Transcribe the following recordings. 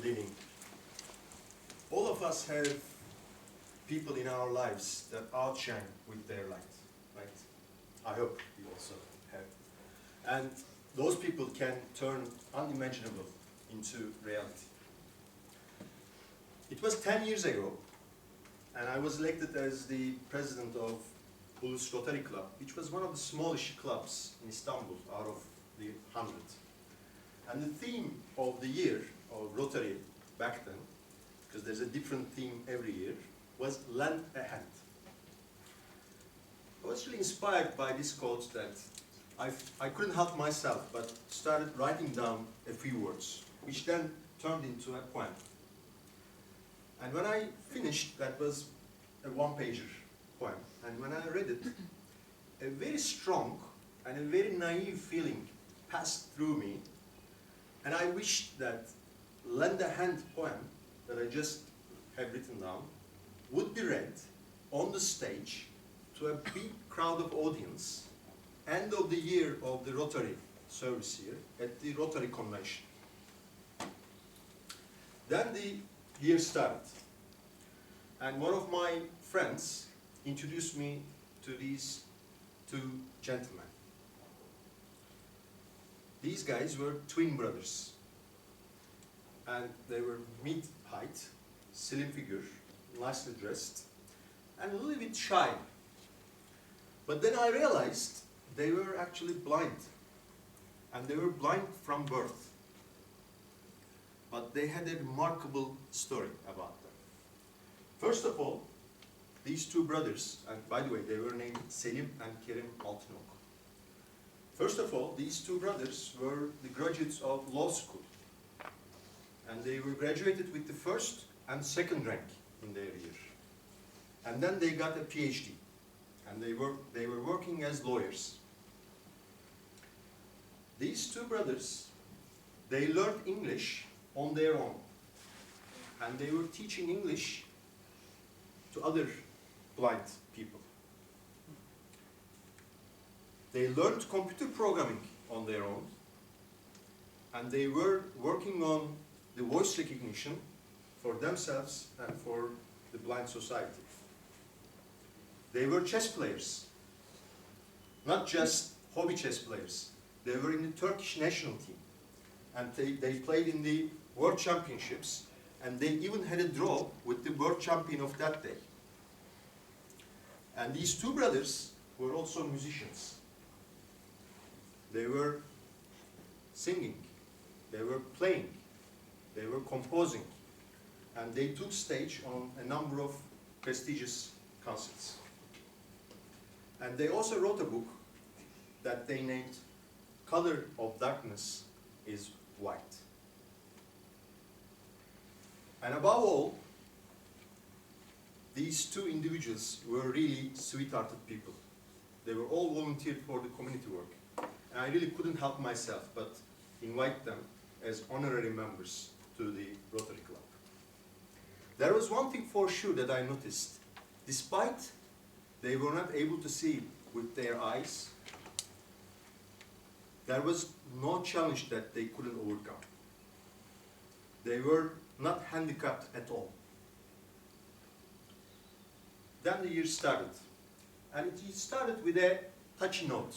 living. All of us have people in our lives that outshine with their light, right? I hope you also have. And those people can turn unimaginable into reality. It was 10 years ago, and I was elected as the president of Ulus Rotary Club, which was one of the smallish clubs in Istanbul out of the 100. And the theme of the year of Rotary back then, because there's a different theme every year, was lend a hand. I was really inspired by this quote that I couldn't help myself, but started writing down a few words, which then turned into a poem. And when I finished, that was a one-pager poem. And when I read it, a very strong and a very naive feeling passed through me. And I wished that Lend a Hand poem that I just have written down would be read on the stage to a big crowd of audience, end of the year of the Rotary service here at the Rotary Convention. Then the year started, and one of my friends introduced me to these two gentlemen. These guys were twin brothers, and they were mid-height, slim figure, nicely dressed, and a little bit shy. But then I realized they were actually blind, and they were blind from birth. But they had a remarkable story about them. First of all, these two brothers, and by the way, they were named Selim and Kerim Altınok. First of all, these two brothers were the graduates of law school, and they were graduated with the first and second rank in their year. And then they got a PhD, and they were working as lawyers. These two brothers, they learned English on their own, and they were teaching English to other blind people. They learned computer programming on their own, and they were working on the voice recognition for themselves and for the blind society. They were chess players, not just hobby chess players. They were in the Turkish national team, and they played in the World Championships, and they even had a draw with the world champion of that day. And these two brothers were also musicians. They were singing, they were playing, they were composing, and they took stage on a number of prestigious concerts. And they also wrote a book that they named Color of Darkness is White. And above all, these two individuals were really sweet-hearted people. They were all volunteered for the community work. And I really couldn't help myself but invite them as honorary members to the Rotary Club. There was one thing for sure that I noticed. Despite they were not able to see with their eyes, there was no challenge that they couldn't overcome. They were not handicapped at all. Then the year started, and it started with a touchy note.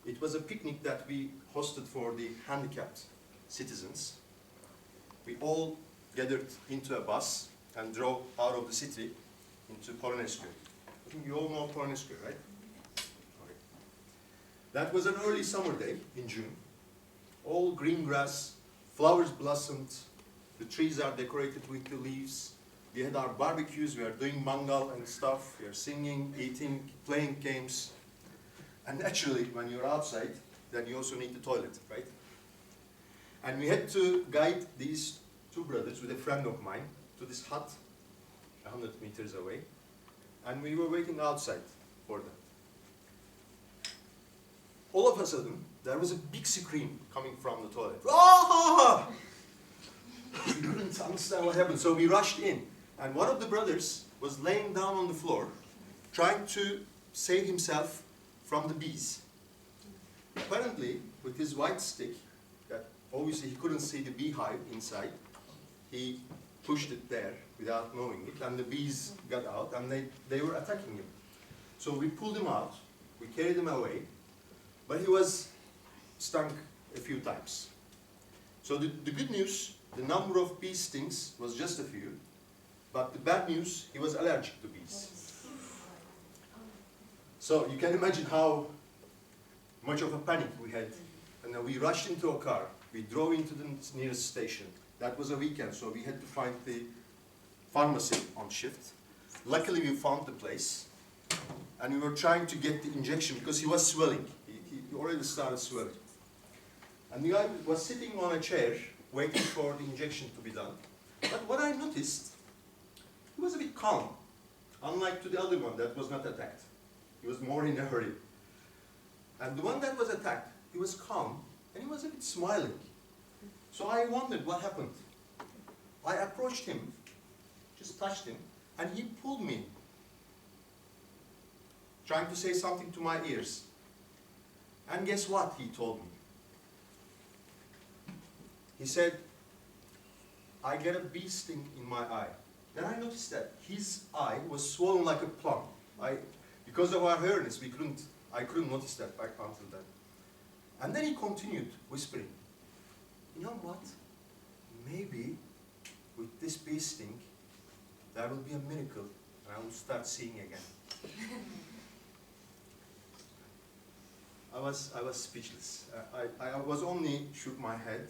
It was a picnic that we hosted for the handicapped citizens. We all gathered into a bus and drove out of the city into Polonezköy. I think you all know Polonezköy, right? Okay. That was an early summer day in June. All green grass, flowers blossomed, the trees are decorated with the leaves. We had our barbecues, we are doing mangal and stuff, we are singing, eating, playing games. And naturally, when you're outside, then you also need the toilet, right? And we had to guide these two brothers with a friend of mine to this hut 100 meters away. And we were waiting outside for them. All of a sudden, there was a big scream coming from the toilet. Ah! We couldn't understand what happened, so we rushed in. And one of the brothers was laying down on the floor, trying to save himself from the bees. Apparently, with his white stick that obviously he couldn't see the beehive inside. He pushed it there without knowing it, and the bees got out, and they were attacking him. So we pulled him out, we carried him away, but he was stung a few times. So the good news, the number of bee stings was just a few, but the bad news, he was allergic to bees. So you can imagine how much of a panic we had. And then we rushed into a car, we drove into the nearest station. That was a weekend, so we had to find the pharmacy on shift. Luckily we found the place, and we were trying to get the injection because he was swelling. He already started swelling. And the guy was sitting on a chair, waiting for the injection to be done. But what I noticed, he was a bit calm, unlike to the other one that was not attacked. He was more in a hurry. And the one that was attacked, he was calm, and he was a bit smiling. So I wondered what happened. I approached him, just touched him, and he pulled me, trying to say something to my ears. And guess what he told me? He said, I get a bee sting in my eye. Then I noticed that his eye was swollen like a plum. Because of our hurriness, I couldn't notice that back until then. And then he continued whispering, you know what? Maybe with this bee sting, there will be a miracle and I will start seeing again. I was speechless. I was only shook my head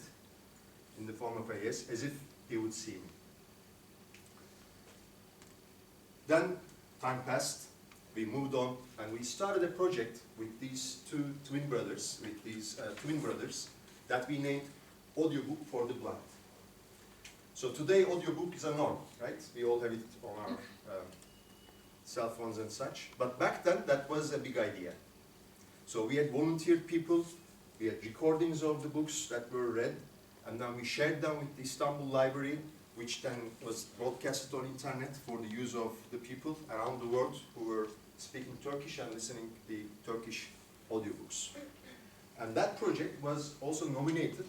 in the form of a yes, as if he would see me. Then time passed, we moved on, and we started a project with these twin brothers that we named Audiobook for the Blind. So today audiobook is a norm, right? We all have it on our cell phones and such. But back then that was a big idea. So we had volunteered people, we had recordings of the books that were read, and then we shared them with the Istanbul Library, which then was broadcasted on internet for the use of the people around the world who were speaking Turkish and listening to the Turkish audiobooks. And that project was also nominated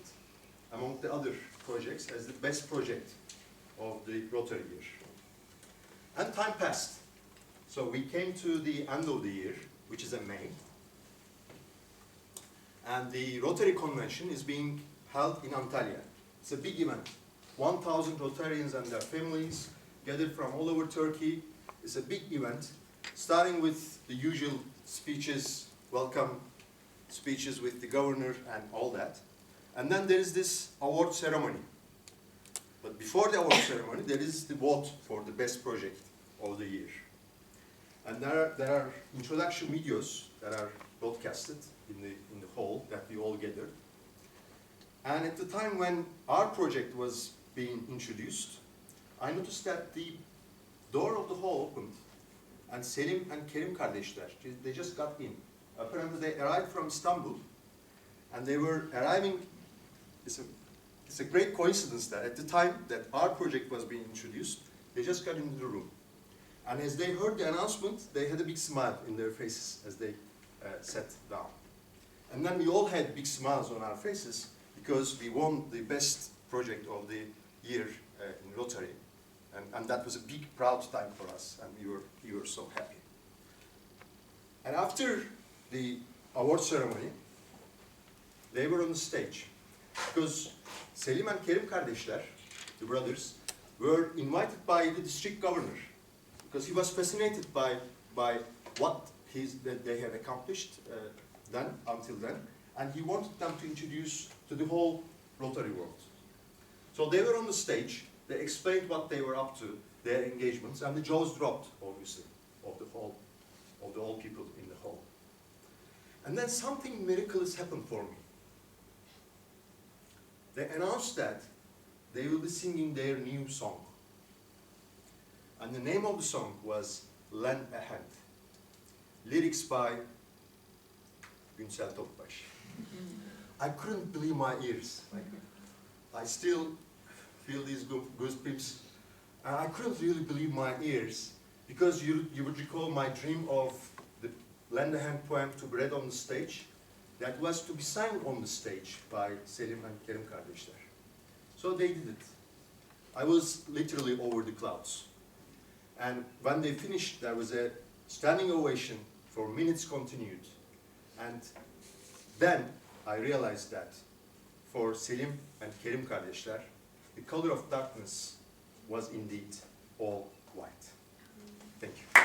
among the other projects as the best project of the Rotary year. And time passed. So we came to the end of the year, which is in May. And the Rotary Convention is being held in Antalya. It's a big event. 1,000 Rotarians and their families gathered from all over Turkey. It's a big event, starting with the usual speeches, welcome speeches with the governor and all that. And then there is this award ceremony. But before the award ceremony, there is the vote for the best project of the year. And there are introduction videos that are broadcasted in the hall that we all gathered. And at the time when our project was being introduced, I noticed that the door of the hall opened, and Selim and Kerim kardeşler, they just got in. Apparently they arrived from Istanbul, and they were arriving. It's a great coincidence that at the time that our project was being introduced, they just got into the room. And as they heard the announcement, they had a big smile in their faces as they sat down. And then we all had big smiles on our faces because we won the best project of the year in Rotary. And that was a big, proud time for us, and we were so happy. And after the award ceremony, they were on the stage. Because Selim and Kerim kardeşler, the brothers, were invited by the district governor. Because he was fascinated by what they had accomplished until then. And he wanted them to introduce to the whole Rotary world. So they were on the stage, they explained what they were up to, their engagements, and the jaws dropped, obviously, of all people in the hall. And then something miraculous happened for me. They announced that they will be singing their new song. And the name of the song was Lend a Hand. Lyrics by Günsel Topbaş. I couldn't believe my ears. I still feel these goosebumps. And I couldn't really believe my ears, because you would recall my dream of the Lend a Hand poem to be read on the stage. that was to be sung on the stage by Selim and Kerim kardeşler. So they did it. I was literally over the clouds. And when they finished, there was a standing ovation for minutes continued. And then I realized that for Selim and Kerim kardeşler, the color of darkness was indeed all white. Thank you.